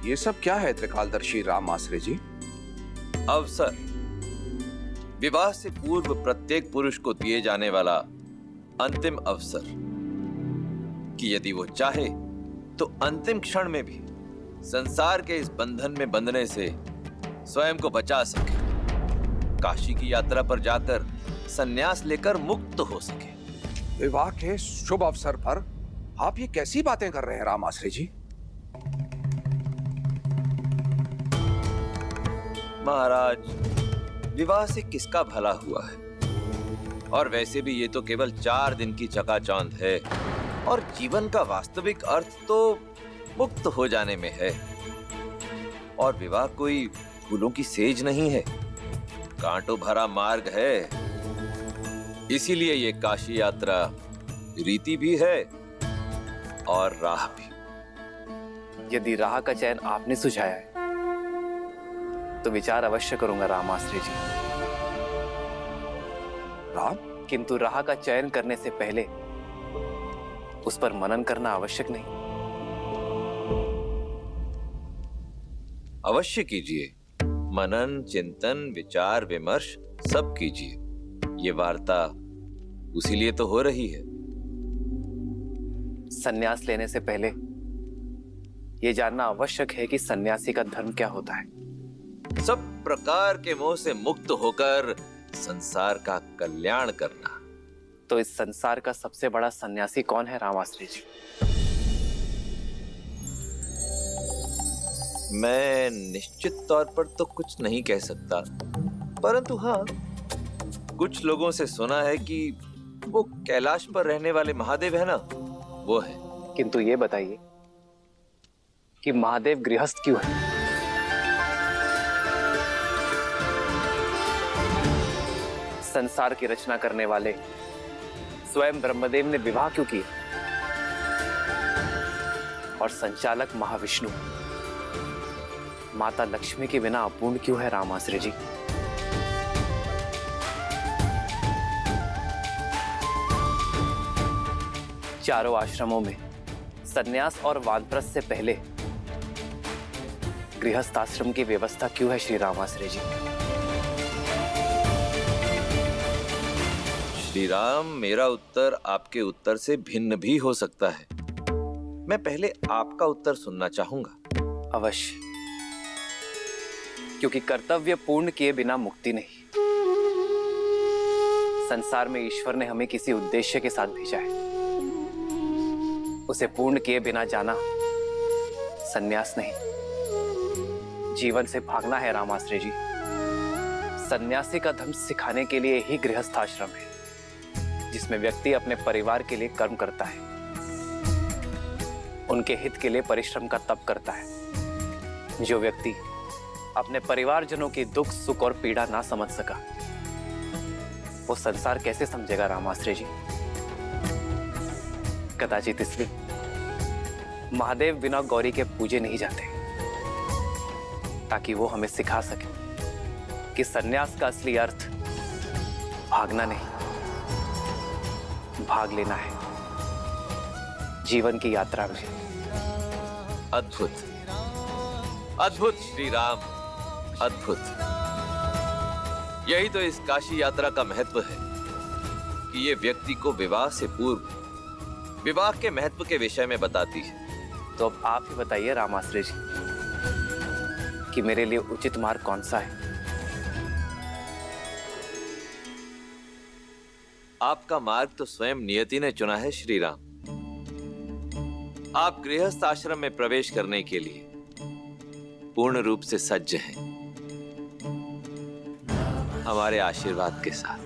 ये सब क्या है त्रिकालदर्शी राम आश्रय जी? अवसर, विवाह से पूर्व प्रत्येक पुरुष को दिए जाने वाला अंतिम अवसर कि यदि वो चाहे तो अंतिम क्षण में भी संसार के इस बंधन में बंधने से स्वयं को बचा सके, काशी की यात्रा पर जाकर संन्यास लेकर मुक्त हो सके। विवाह के शुभ अवसर पर आप ये कैसी बातें कर रहे हैं राम आश्रय जी? महाराज, विवाह से किसका भला हुआ है? और वैसे भी ये तो केवल 4 दिन की चकाचौंध है और जीवन का वास्तविक अर्थ तो मुक्त हो जाने में है। और विवाह कोई फूलों की सेज नहीं है, कांटों भरा मार्ग है। इसीलिए ये काशी यात्रा रीति भी है और राह भी। यदि राह का चयन आपने सुझाया है तो विचार अवश्य करूंगा राम आश्रय जी। राम, किंतु राह का चयन करने से पहले उस पर मनन करना आवश्यक नहीं? अवश्य कीजिए, मनन, चिंतन, विचार विमर्श सब कीजिए। ये वार्ता उसी लिए तो हो रही है। संन्यास लेने से पहले यह जानना आवश्यक है कि सन्यासी का धर्म क्या होता है। सब प्रकार के मोह से मुक्त होकर संसार का कल्याण करना। तो इस संसार का सबसे बड़ा सन्यासी कौन है राम आश्रय जी? मैं निश्चित तौर पर तो कुछ नहीं कह सकता, परंतु हाँ, कुछ लोगों से सुना है कि वो कैलाश पर रहने वाले महादेव है ना, वो है। किंतु ये बताइए कि महादेव गृहस्थ क्यों है? संसार की रचना करने वाले स्वयं ब्रह्मदेव ने विवाह क्यों किया? और संचालक महाविष्णु माता लक्ष्मी के बिना अपूर्ण क्यों है राम आश्रय जी? चारों आश्रमों में सन्यास और वानप्रस्थ से पहले गृहस्थ आश्रम की व्यवस्था क्यों है श्री राम आश्रय जी? श्री राम, मेरा उत्तर आपके उत्तर से भिन्न भी हो सकता है। मैं पहले आपका उत्तर सुनना चाहूंगा। अवश्य, क्योंकि कर्तव्य पूर्ण किए बिना मुक्ति नहीं। संसार में ईश्वर ने हमें किसी उद्देश्य के साथ भेजा है, उसे पूर्ण किए बिना जाना सन्यास नहीं, जीवन से भागना है राम आश्रय जी। सन्यासी का धर्म सिखाने के लिए ही गृहस्थ आश्रम है, जिसमें व्यक्ति अपने परिवार के लिए कर्म करता है, उनके हित के लिए परिश्रम का तप करता है। जो व्यक्ति अपने परिवारजनों की दुख, सुख और पीड़ा ना समझ सका, वो संसार कैसे समझेगा राम आश्रय जी? कदाचित इसलिए महादेव बिना गौरी के पूजे नहीं जाते, ताकि वो हमें सिखा सके कि सन्यास का असली अर्थ भागना नहीं, भाग लेना है जीवन की यात्रा में। अद्भुत, अद्भुत श्री राम, अद्भुत। यही तो इस काशी यात्रा का महत्व है कि ये व्यक्ति को विवाह से पूर्व विवाह के महत्व के विषय में बताती है। तो अब आप ही बताइए राम आश्रय जी कि मेरे लिए उचित मार्ग कौन सा है? आपका मार्ग तो स्वयं नियति ने चुना है श्री राम। आप गृहस्थ आश्रम में प्रवेश करने के लिए पूर्ण रूप से सज्ज हैं, हमारे आशीर्वाद के साथ।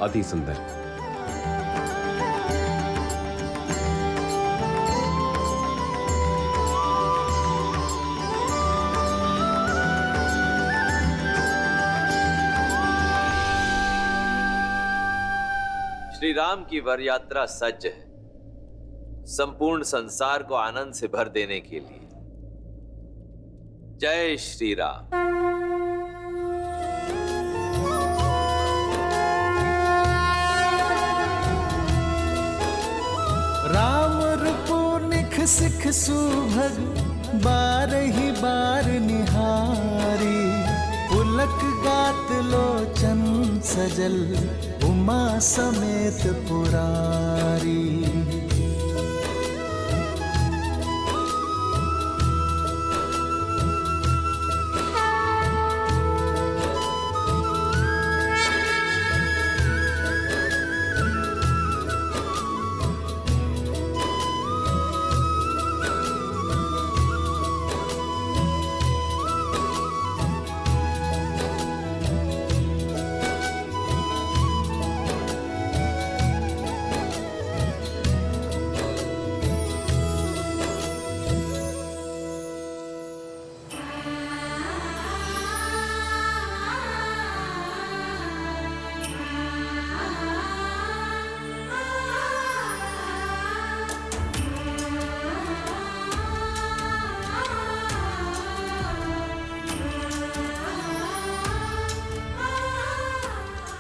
अति सुंदर। श्री राम की वर यात्रा सज्ज है, संपूर्ण संसार को आनंद से भर देने के लिए। जय श्री राम। राम रूपो निख सिख सुभग बारही बार निहारी, पुलक गात लोचन सजल उमा समेत पुरारी।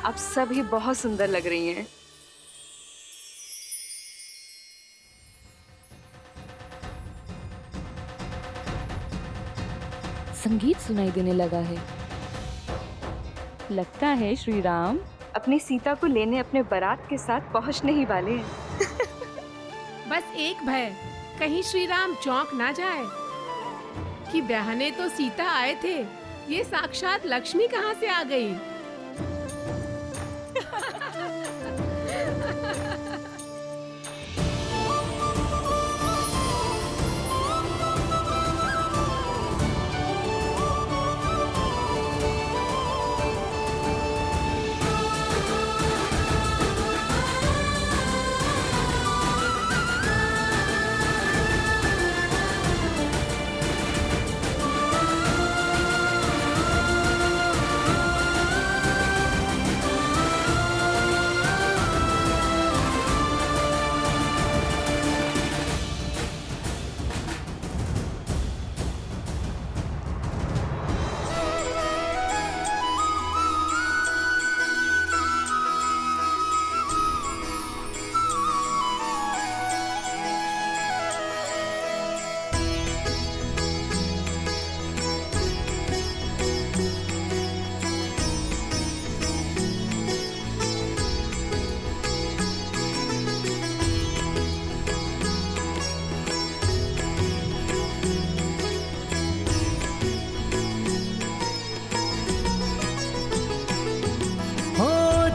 आप सभी बहुत सुंदर लग रही हैं। संगीत सुनाई देने लगा है। लगता है श्री राम अपनी सीता को लेने अपने बारात के साथ पहुंचने ही वाले हैं। बस एक भय, कहीं श्री राम चौंक ना जाए कि ब्याहने तो सीता आए थे, ये साक्षात लक्ष्मी कहाँ से आ गई।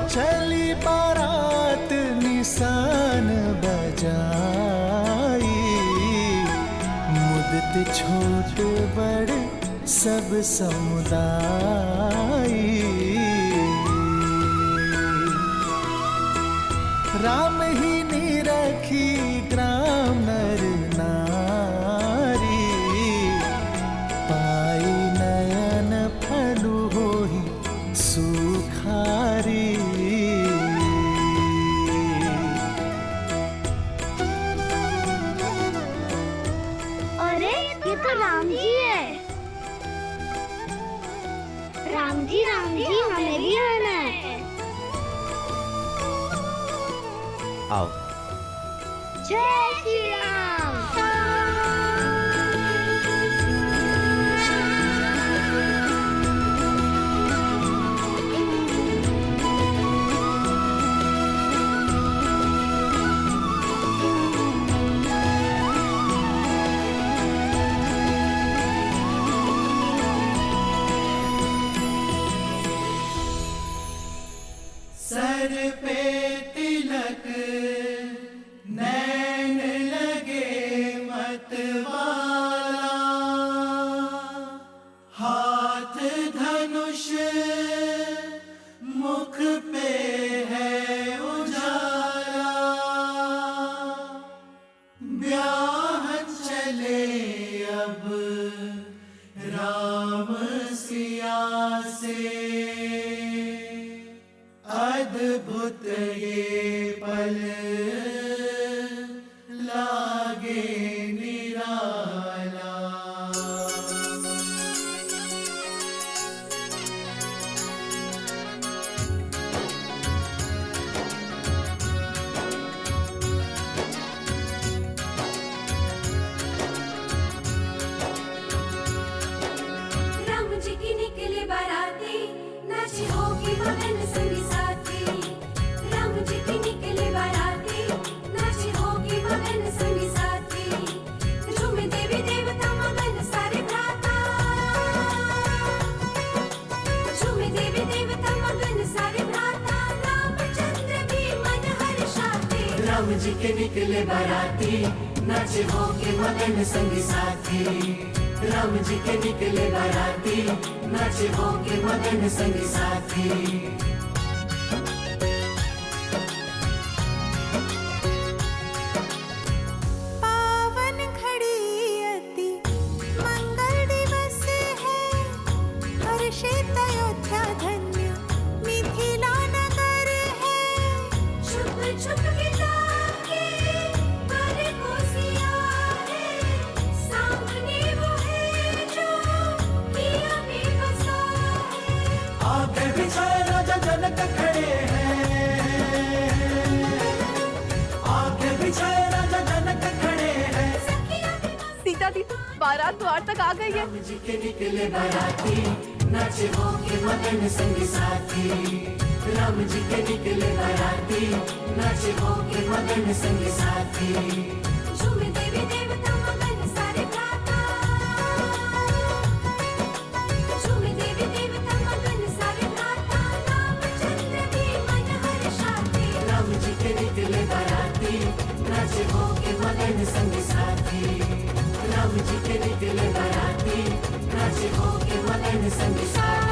चली बारात निशान बजाई, मुदत छोट बड़ सब समुदाय। राम ही निरखी ग्राम नर नारी, पाई नयन फलु होहि सुखारी। अरे ये तो राम जी है। राम जी हमें भी आना है। आओ। जय श्री राम। सर पे तिलक नैन लगे मतवाला, हाथ धनुष मुख पे है अद्भुत ये पल लागे निराला। राम जी की निकले बाराती, नाची होगी मगन संगी साथी। राम जी की निकले बाराती, नाची होगी मगन संगी साथी। झूमे देवी देवता मगन सारे भ्राता, झूमे देवी देवता मगन सारे भ्राता। रामचंद्र भी मन हर्षाते, राम जी के निकले बाराती, नाचे होके मगन संगी साथी। राम जी के निकले बाराती, नाचे होके मगन संगी साथी। पावन घड़ी अति मंगल दिवस है, हर्षित अयोध्या धन्य मिथिला नगर है। छुप छुप के ताके पर कोसिया है, सामने वो है जो किया में बसा है। आगे बिछाए राजा जनक खड़े हैं, आगे बिछाए राजा जनक खड़े हैं। सीता दी बारात द्वार तक आ गई है। राम जी के निकले बाराती, नाचे होके मगन संगी साथी। राम जी के निकले बाराती, नाचे होके मगन संगी साथी। झूमे देवी देवता मगन सारे भ्राता, झूमे देवी देवता मगन सारे भ्राता। रामचंद्र भी मन हर्षाते, राम जी के निकले बाराती, नाचे होके मगन संगी साथी। राम जी के निकले बाराती, नाचे होके मगन संगी साथी।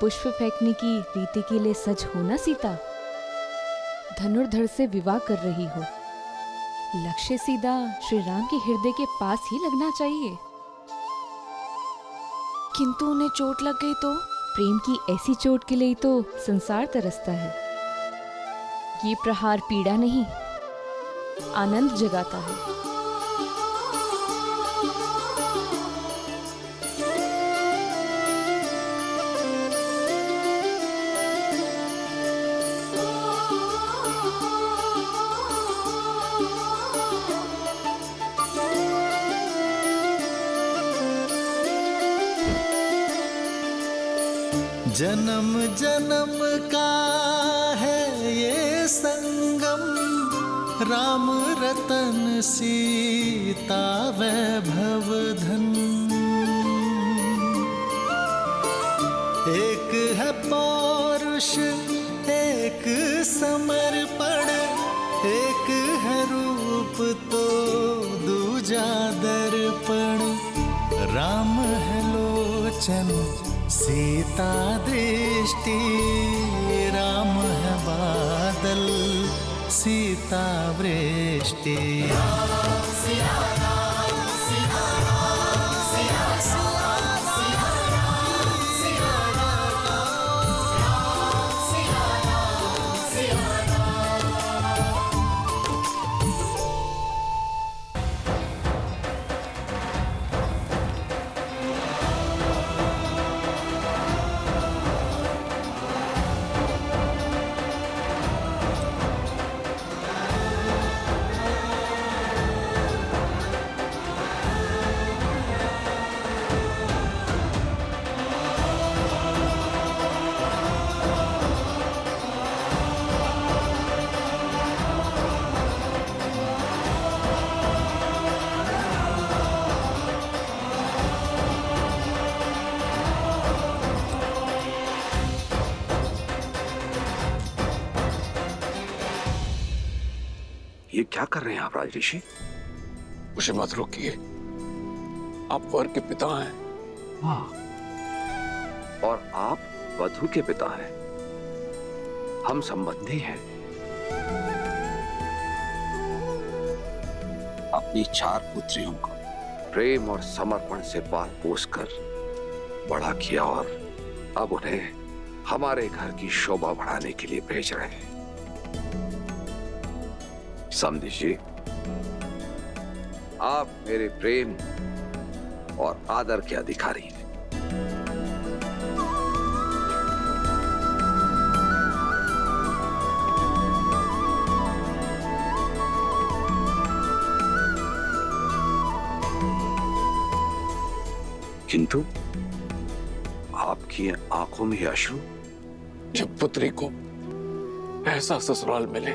पुष्प फेंकने की रीति के लिए सज हो ना सीता। धनुर्धर से विवाह कर रही हो, लक्ष्य सीधा श्री राम के हृदय के पास ही लगना चाहिए। किंतु उन्हें चोट लग गई तो? प्रेम की ऐसी चोट के लिए तो संसार तरसता है। ये प्रहार पीड़ा नहीं, आनंद जगाता है। जन्म जन्म का है ये संगम, राम रतन सीता वैभव धन। एक है पौरुष एक समर्पण, एक है रूप तो दूजा दर्पण। राम है लोचन सीता दृष्टि, राम है बादल सीता वृष्टि। ये क्या कर रहे हैं आप राजऋषि? मुझे मत रोकिए, आप वर के पिता हैं। हाँ, और आप वधु के पिता हैं। हम संबंधी हैं। अपनी 4 पुत्रियों को प्रेम और समर्पण से पाल पोस कर बड़ा किया और अब उन्हें हमारे घर की शोभा बढ़ाने के लिए भेज रहे हैं। समझिए, आप मेरे प्रेम और आदर के अधिकारी हैं। किंतु आपकी आंखों में अश्रु। जब पुत्री को ऐसा ससुराल मिले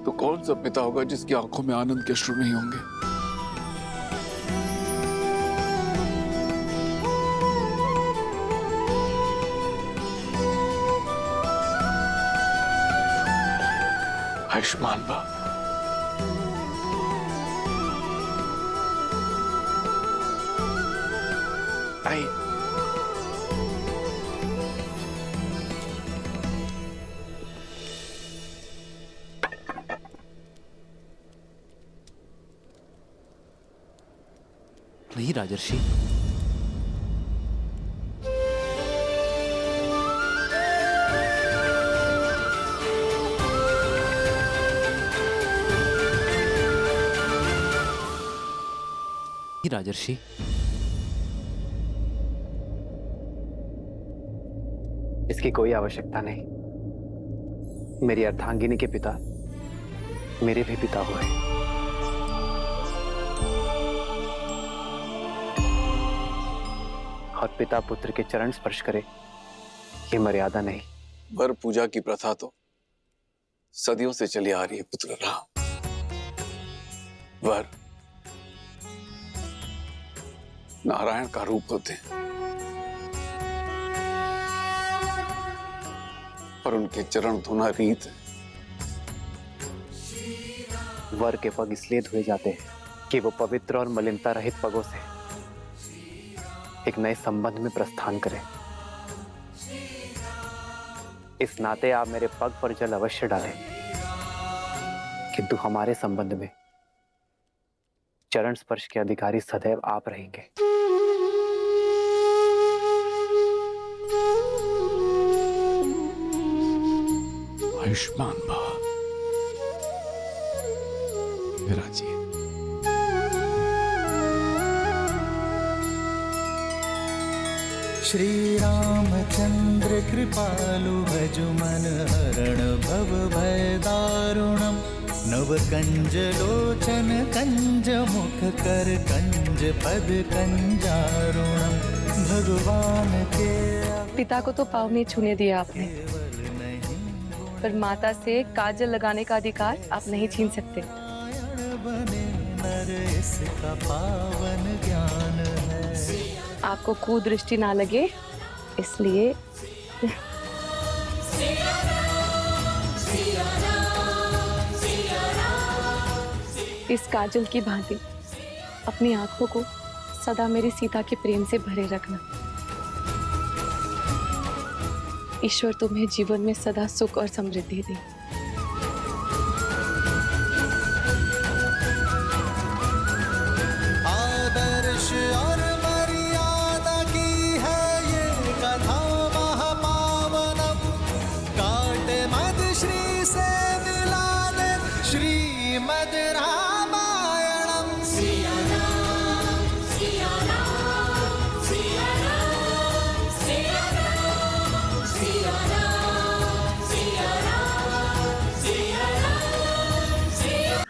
तो कौन सा पिता होगा जिसकी आंखों में आनंद के अश्रु नहीं होंगे। आयुष्मान बा। आई नहीं राजर्षि, राजर्षि, इसकी कोई आवश्यकता नहीं। मेरी अर्धांगिनी के पिता मेरे भी पिता हुए। और पिता पुत्र के चरण स्पर्श करे, ये मर्यादा नहीं। वर पूजा की प्रथा तो सदियों से चली आ रही है पुत्र राम। वर नारायण का रूप होते हैं और उनके चरण धोना रीत है। वर के पग इसलिए धोए जाते हैं कि वो पवित्र और मलिनता रहित पगों से एक नए संबंध में प्रस्थान करें। इस नाते आप मेरे पग पर जल अवश्य डालें, किंतु हमारे संबंध में चरण स्पर्श के अधिकारी सदैव आप रहेंगे। आयुष्मान भव। विराजिए। श्री रामचंद्र कृपालु भजु मन हरण भव भय दारुणम। नव कंज लोचन कंज मुख कर कंज पद कंजारुणम। भगवान के पिता को तो पाँव नहीं छूने दिया आपने, पर माता से काजल लगाने का अधिकार आप नहीं छीन सकते। इसका पावन ज्ञान है। आपको कुदृष्टि ना लगे इसलिए इस काजल की भांति अपनी आंखों को सदा मेरी सीता के प्रेम से भरे रखना। ईश्वर तुम्हें जीवन में सदा सुख और समृद्धि दे। आदर्श और मर्यादा की है ये कथा महापावनम। काटे मद श्री से मिला दे श्रीमद रामायणम। सिया राम, सिया राम, सिया राम, सिया राम, सिया राम, सिया राम, सिया राम, सिया।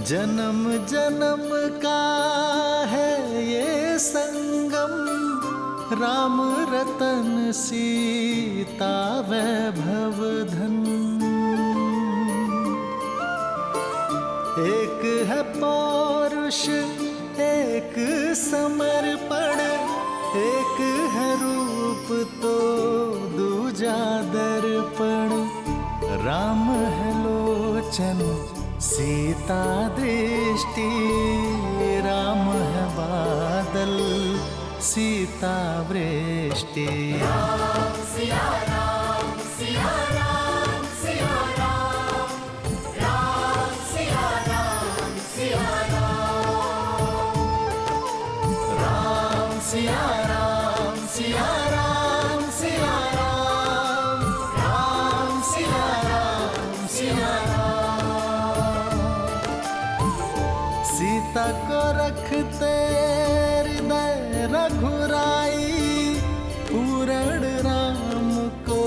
जन्म जन्म का है ये संगम। राम रतन सीता वैभव धन। एक है पौरुष एक समर्पण, एक है रूप तो दूजा दर्पण। राम है लोचन सीता दृष्टि, राम है बादल सीता वृष्टि। राम सिया राम सिया राम सिया राम, राम सिया राम सिया राम, राम सिया राम सिया राम सिया राम, राम सिया राम सिया राम। सीता को रखते हृदय रघुराई, पूर्ण राम को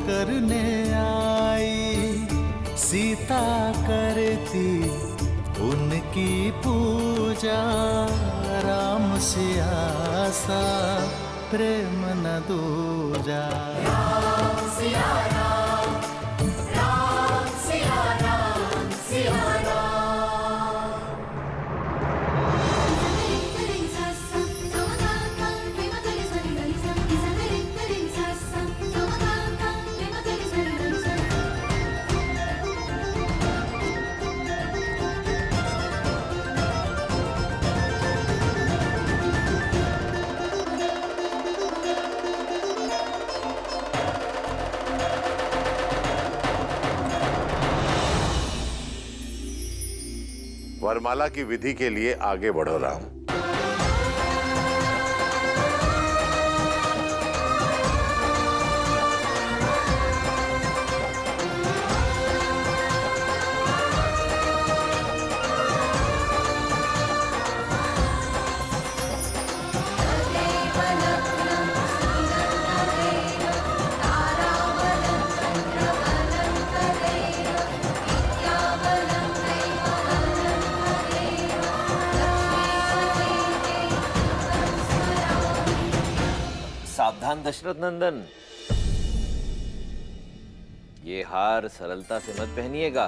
करने आई। सीता करती उनकी पूजा, राम सिया सा प्रेम न दूजा। राम सिया राम, राम सिया राम सिया राम। वरमाला की विधि के लिए आगे बढ़ो राम। सावधान दशरथ नंदन, ये हार सरलता से मत पहनिएगा।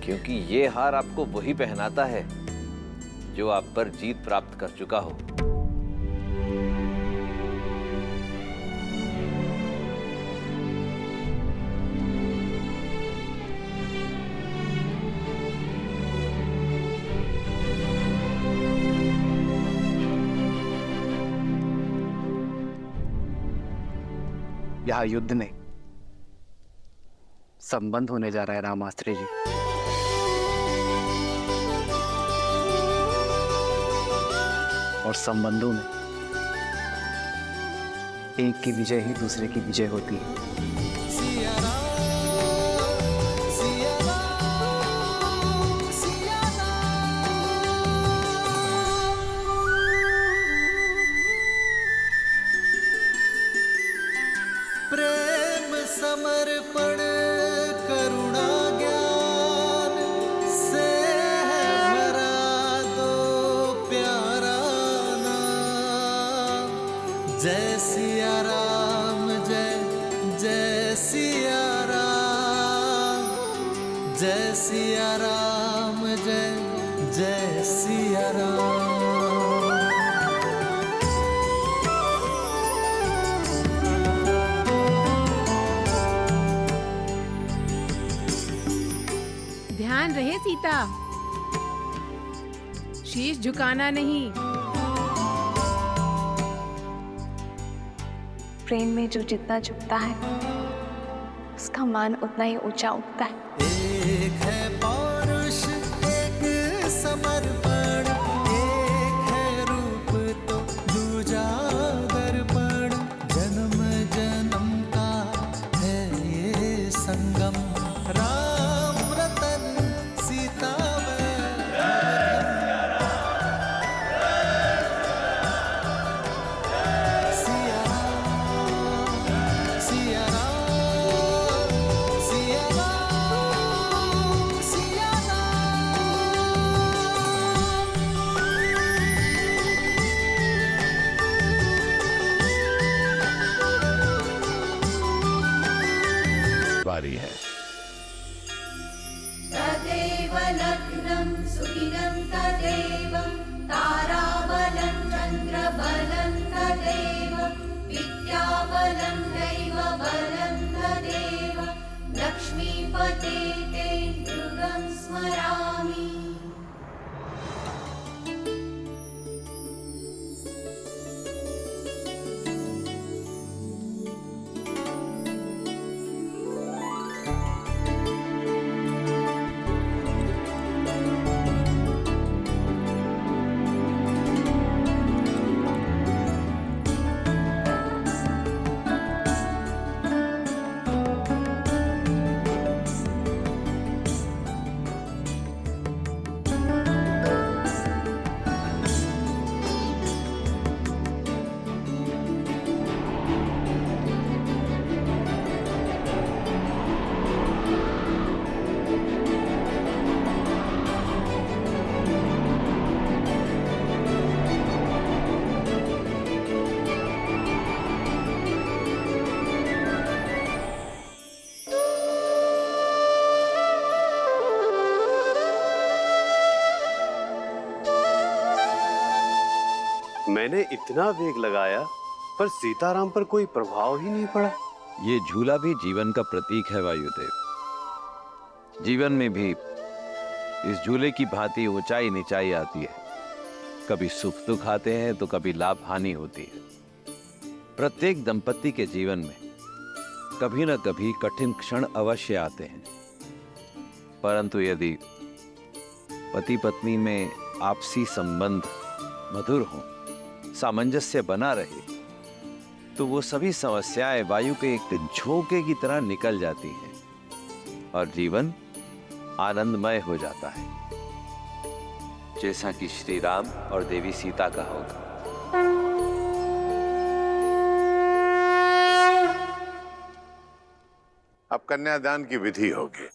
क्योंकि ये हार आपको वही पहनाता है जो आप पर जीत प्राप्त कर चुका हो। यहाँ युद्ध नहीं, संबंध होने जा रहा है रामास्त्री जी। और संबंधों में एक की विजय ही दूसरे की विजय होती है। समर्पण करुणा ज्ञान से भरा दो प्यारा नाम। जय सिया राम जय जय सिया राम, जय सिया राम जय जय सिया राम। ध्यान रहे सीता, शीश झुकाना नहीं। प्रेम में जो जितना झुकता है उसका मान उतना ही ऊंचा उठता है। एक है पौरुष एक समर्पण, एक है रूप तो दूजा दर्पण। जन्म जन्म का है ये संगम, राम रतन सीता सिया सिया सिया सिया। तैयारी है। तदेव लग्नं सुदिनं तदेव ताराबलं चन्द्रबलं तदेव विद्याबलं दैवबलं तदेव लक्ष्मीपते ते नृगं स्मरामि। मैंने इतना वेग लगाया पर सीताराम पर कोई प्रभाव ही नहीं पड़ा। ये झूला भी जीवन का प्रतीक है वायुदेव। जीवन में भी इस झूले की भांति ऊंचाई नीचाई आती है। कभी सुख दुख आते हैं तो कभी लाभ हानि होती है। प्रत्येक दंपति के जीवन में कभी न कभी कठिन क्षण अवश्य आते हैं, परंतु यदि पति पत्नी में आपसी संबंध मधुर हो, सामंजस्य बना रहे, तो वो सभी समस्याएं वायु के एक झोंके की तरह निकल जाती हैं और जीवन आनंदमय हो जाता है, जैसा कि श्री राम और देवी सीता का होगा। अब कन्यादान की विधि होगी।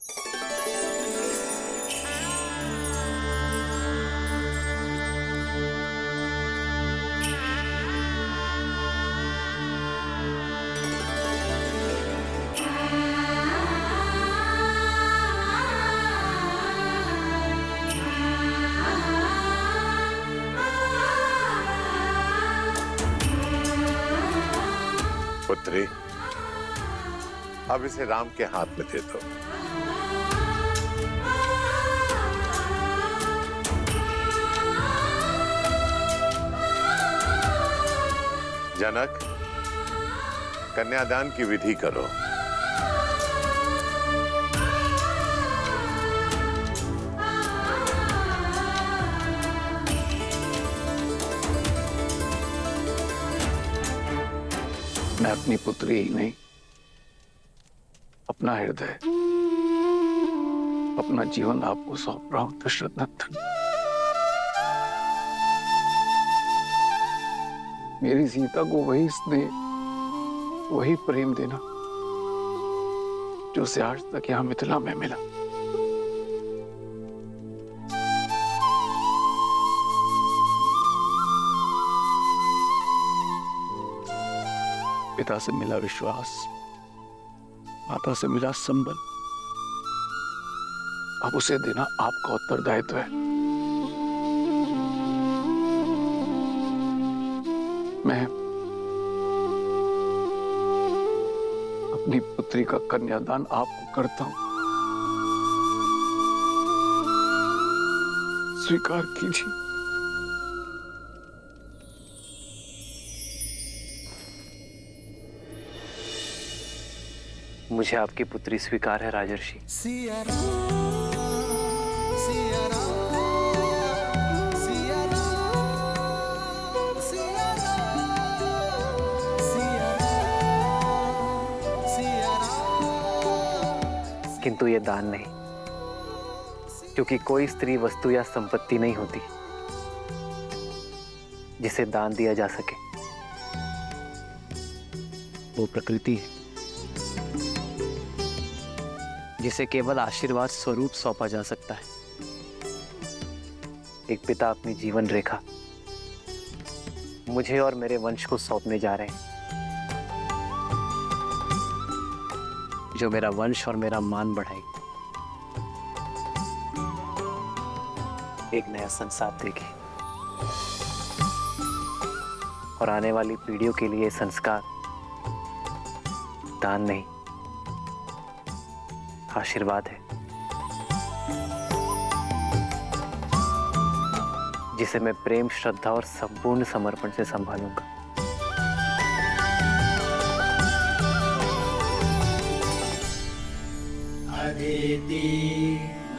पुत्री, अब इसे राम के हाथ में दे दो। जनक, कन्यादान की विधि करो। मैं अपनी पुत्री ही नहीं, अपना हृदय, अपना जीवन आपको सौंप रहा हूं दशरथ नंदन। मेरी सीता को वही स्नेह, वही प्रेम देना जो उसे आज तक यहां मिथिला में मिला। पिता से मिला विश्वास, माता से मिला संबल, अब उसे देना आपका उत्तरदायित्व है। मैं अपनी पुत्री का कन्यादान आपको करता हूं, स्वीकार कीजिए। मुझे आपकी पुत्री स्वीकार है राजर्षि। किंतु ये दान नहीं, क्योंकि कोई स्त्री वस्तु या संपत्ति नहीं होती जिसे दान दिया जा सके। वो प्रकृति है जिसे केवल आशीर्वाद स्वरूप सौंपा जा सकता है। एक पिता अपनी जीवन रेखा मुझे और मेरे वंश को सौंपने जा रहे हैं। जो मेरा वंश और मेरा मान बढ़ाएगी, एक नया संसार देगी और आने वाली पीढ़ियों के लिए संस्कार दान नहीं, आशीर्वाद है, जिसे मैं प्रेम, श्रद्धा और संपूर्ण समर्पण से संभालूंगा। अदिति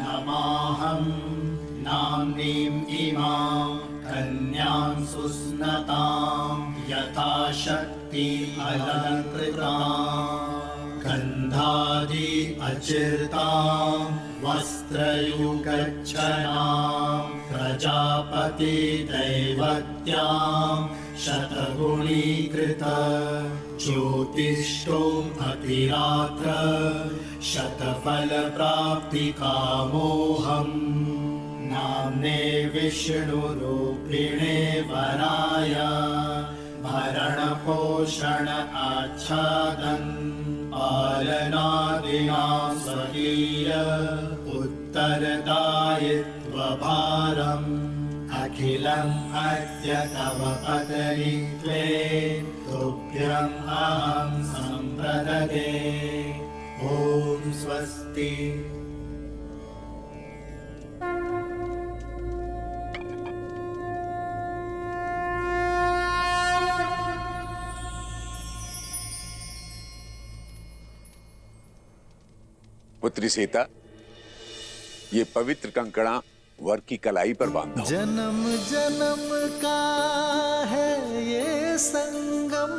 नमाहं नाम्नीं इमां कन्यां सुस्नतां यथाशक्ति अलङ्कृतां गन्धादि अचिर्तां वस्त्रयुगच्छनां प्रजापति दैवत्यां शतगुणीकृत ज्योतिष्ठोम् अतिरात्र शतफलप्राप्तिकामोऽहम् नाम्ने विष्णुरूपिणे वराय भरणपोषण आच्छादन् पालनादिना स्वकीय उत्तरदायित्वभारम् अखिलम् अद्य तव पत्नीत्वे तुभ्यम् अहं सम्प्रददे। ॐ स्वस्ति। पुत्री सीता, ये पवित्र कंकड़ा वर की कलाई पर बांधो। जन्म जन्म का है ये संगम,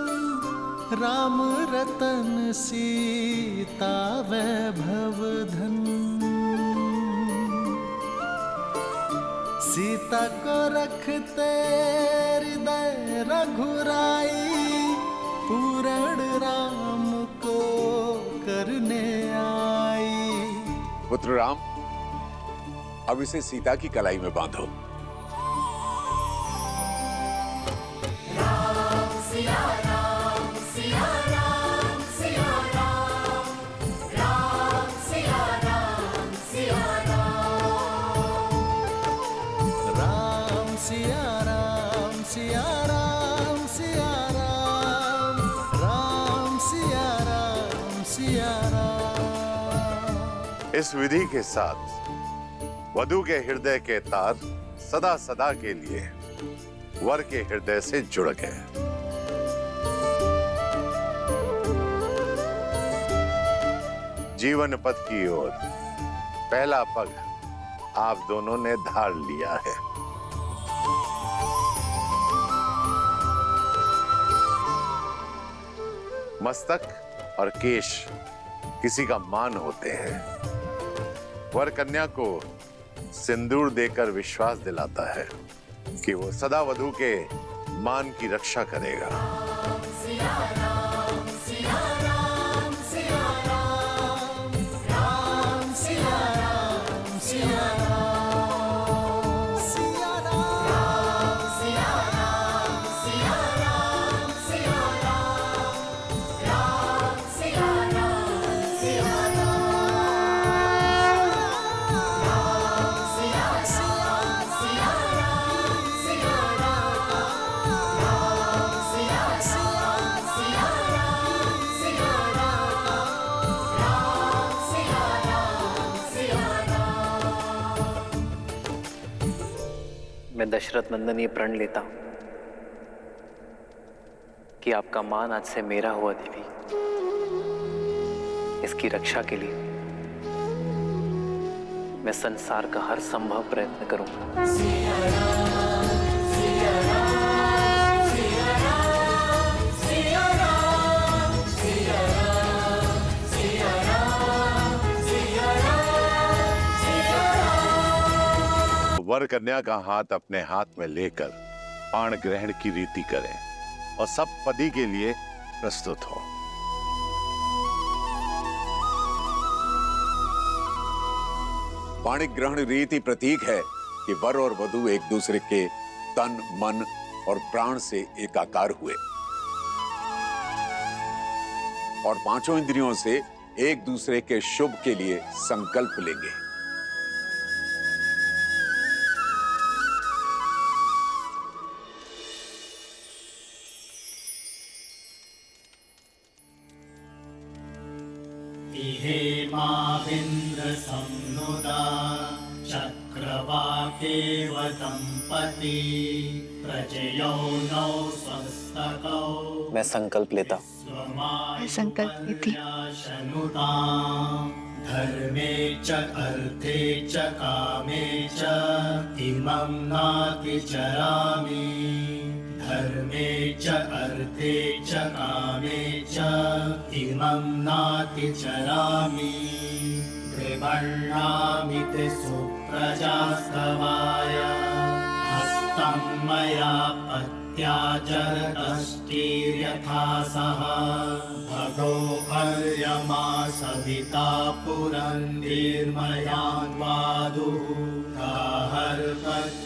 राम रतन सीता वैभव धन। सीता को रखते हृदय रघुराई, पूर्ण राम को करने आई। पुत्र राम, अब इसे सीता की कलाई में बांधो। राम सिया राम सिया राम सिया राम, राम सिया राम सिया राम, राम सिया राम सिया राम सिया राम, राम सिया राम सिया राम। इस विधि के साथ वधू के हृदय के तार सदा सदा के लिए वर के हृदय से जुड़ गए। जीवन पथ की ओर पहला पग आप दोनों ने धार लिया है। मस्तक और केश किसी का मान होते हैं। वर कन्या को सिंदूर देकर विश्वास दिलाता है कि वो सदा वधू के मान की रक्षा करेगा। सिया राम सिया राम सिया राम, राम सिया राम सिया राम, सिया राम सिया राम सिया राम सिया राम, राम सिया राम सिया मैं दशरथ नंदन ये प्रण लेता हूं कि आपका मान आज से मेरा हुआ देवी। इसकी रक्षा के लिए मैं संसार का हर संभव प्रयत्न करूंगा। सिया राम सिया राम सिया राम सिया राम सिया राम सिया राम सिया राम सिया राम। वर कन्या का हाथ अपने हाथ में लेकर पाण ग्रहण की रीति करें और सब पदी के लिए प्रस्तुत हो। पाणिक ग्रहण रीति प्रतीक है कि वर और वधू एक दूसरे के तन, मन और प्राण से एकाकार हुए और पांचों इंद्रियों से एक दूसरे के शुभ के लिए संकल्प लेंगे। हेमाविन्द्र संनुदा चक्रवाकेव दंपती प्रजयो नौ स्वस्तकौ। मैं संकल्प लेता हूँ। मैं संकल्प लेती हूँ। धर्मे च अर्थे च कामे च इमं नातिचरामि। धर्मे च अर्थे च कामे च इमं नातिचरामि। त्रिवर्णामिति सुप्रजास्तवाय हस्तं मया पत्या जरतष्टिर्यथा सह। भगो अर्यमा सविता पुरन्दीर्मयान्वादुः गाहर्पत्याय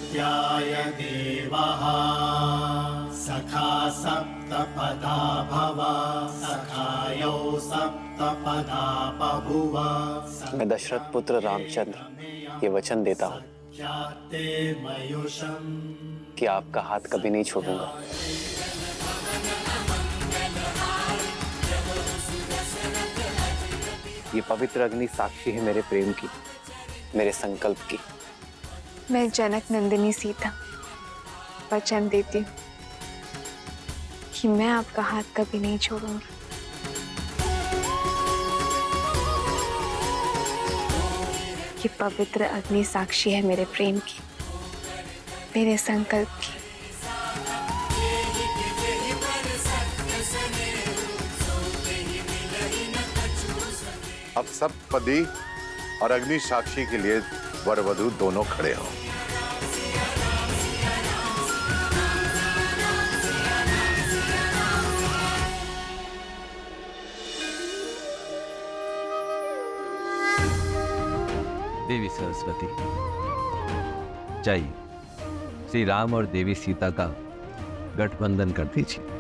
देवः। सखा सप्तपदा भव सखायो सप्तपदा बभुव। मैं दशरथ पुत्र रामचंद्र ये वचन देता हूँ कि आपका हाथ कभी नहीं छोड़ूंगा। ये पवित्र अग्नि साक्षी है मेरे प्रेम की, मेरे संकल्प की। मैं जनक नंदिनी सीता वचन देती हूँ कि मैं आपका हाथ कभी नहीं छोड़ूंगी। ये पवित्र अग्नि साक्षी है मेरे प्रेम की, मेरे संकल्प की। अब सप्तपदी और अग्नि साक्षी के लिए वर वधू दोनों खड़े हों। देवी सरस्वती, जाइए श्री राम और देवी सीता का गठबंधन कर दीजिए।